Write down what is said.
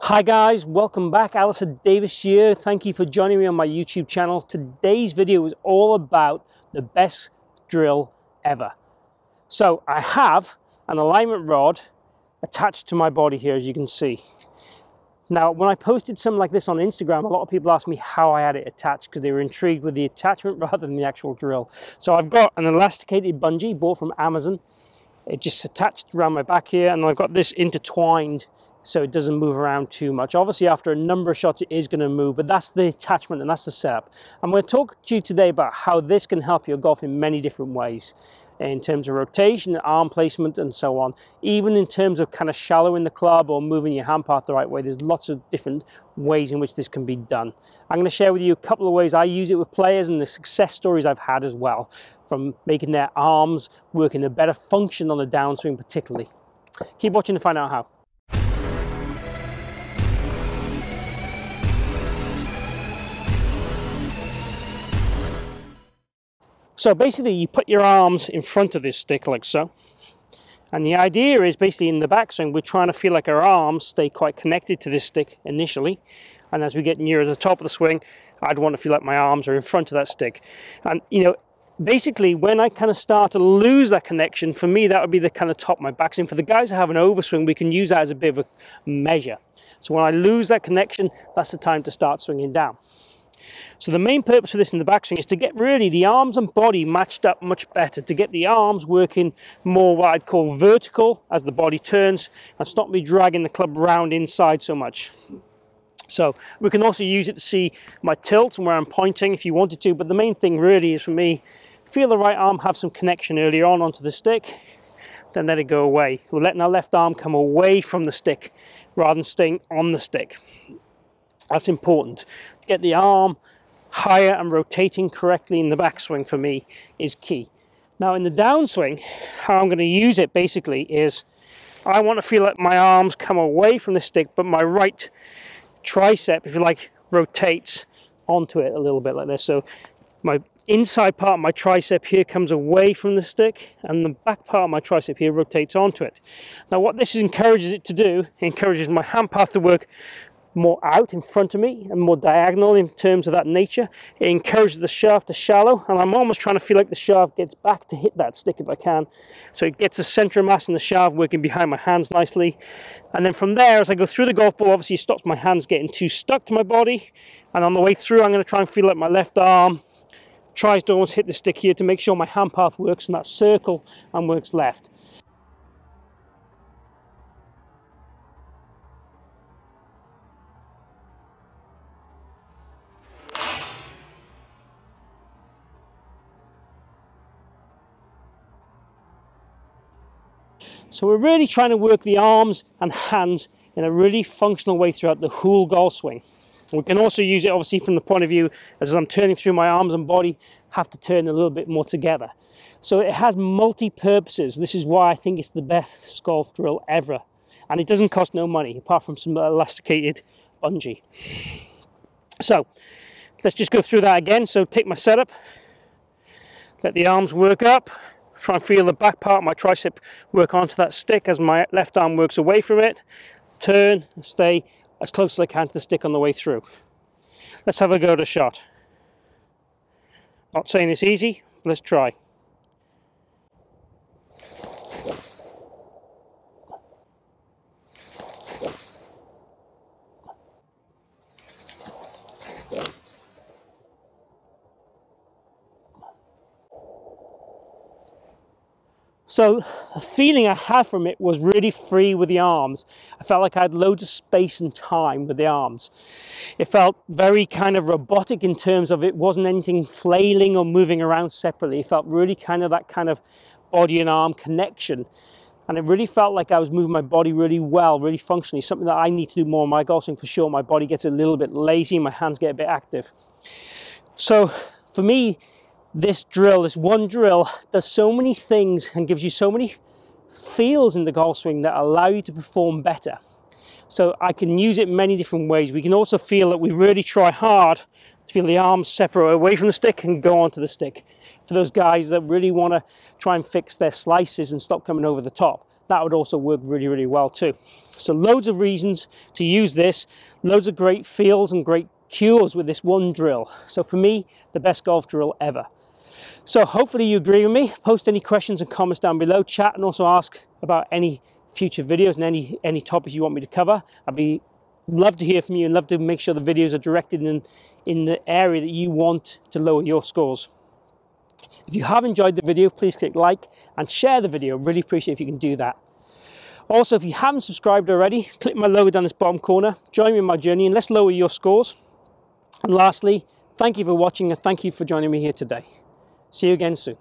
Hi guys, welcome back. Alistair Davies here. Thank you for joining me on my YouTube channel. Today's video is all about the best drill ever. So I have an alignment rod attached to my body here, as you can see. Now, when I posted something like this on Instagram, a lot of people asked me how I had it attached because they were intrigued with the attachment rather than the actual drill. So I've got an elasticated bungee bought from Amazon. It just attached around my back here, and I've got this intertwined so it doesn't move around too much. Obviously, after a number of shots, it is going to move, but that's the attachment and that's the setup. I'm going to talk to you today about how this can help you golf in many different ways, in terms of rotation, arm placement, and so on. Even in terms of kind of shallowing the club or moving your hand path the right way, there's lots of different ways in which this can be done. I'm going to share with you a couple of ways I use it with players and the success stories I've had as well, from making their arms work in a better function on the downswing particularly. Keep watching to find out how. So basically you put your arms in front of this stick like so, and the idea is basically in the backswing we're trying to feel like our arms stay quite connected to this stick initially, and as we get nearer the top of the swing I'd want to feel like my arms are in front of that stick. And you know, basically when I kind of start to lose that connection, for me that would be the kind of top of my backswing. For the guys who have an overswing, we can use that as a bit of a measure. So when I lose that connection, that's the time to start swinging down. So the main purpose of this in the backswing is to get really the arms and body matched up much better, to get the arms working more what I'd call vertical as the body turns, and stop me dragging the club round inside so much. So we can also use it to see my tilt and where I'm pointing if you wanted to, but the main thing really is for me, feel the right arm have some connection earlier on onto the stick, then let it go away. We're letting our left arm come away from the stick rather than staying on the stick. That's important. Get the arm higher and rotating correctly in the backswing for me is key. Now in the downswing, how I'm going to use it basically is I want to feel like my arms come away from the stick, but my right tricep, if you like, rotates onto it a little bit like this. So my inside part of my tricep here comes away from the stick, and the back part of my tricep here rotates onto it. Now what this encourages it to do, it encourages my hand path to work more out in front of me and more diagonal in terms of that nature. It encourages the shaft to shallow, and I'm almost trying to feel like the shaft gets back to hit that stick if I can. So it gets the center of mass in the shaft working behind my hands nicely. And then from there, as I go through the golf ball, obviously it stops my hands getting too stuck to my body. And on the way through, I'm going to try and feel like my left arm tries to almost hit the stick here to make sure my hand path works in that circle and works left. So we're really trying to work the arms and hands in a really functional way throughout the whole golf swing. We can also use it obviously from the point of view as I'm turning through my arms and body, have to turn a little bit more together. So it has multi-purposes. This is why I think it's the best golf drill ever. And it doesn't cost no money apart from some elasticated bungee. So let's just go through that again. So take my setup, let the arms work up. Try and feel the back part of my tricep work onto that stick as my left arm works away from it. Turn and stay as close as I can to the stick on the way through. Let's have a go at a shot. Not saying it's easy, but let's try. So the feeling I had from it was really free with the arms. I felt like I had loads of space and time with the arms. It felt very kind of robotic in terms of it wasn't anything flailing or moving around separately. It felt really kind of that kind of body and arm connection. And it really felt like I was moving my body really well, really functionally, something that I need to do more in my golf swing for sure. My body gets a little bit lazy, my hands get a bit active. So for me, this drill, this one drill, does so many things and gives you so many feels in the golf swing that allow you to perform better. So I can use it in many different ways. We can also feel that we really try hard to feel the arms separate away from the stick and go onto the stick. For those guys that really want to try and fix their slices and stop coming over the top, that would also work really, really well too. So loads of reasons to use this, loads of great feels and great cures with this one drill. So for me, the best golf drill ever. So hopefully you agree with me. Post any questions and comments down below, chat, and also ask about any future videos and any topics you want me to cover. Love to hear from you and love to make sure the videos are directed in the area that you want to lower your scores. If you have enjoyed the video, please click like and share the video. Really appreciate if you can do that. Also, if you haven't subscribed already, click my logo down this bottom corner, join me in my journey, and let's lower your scores. And lastly, thank you for watching and thank you for joining me here today. See you again soon.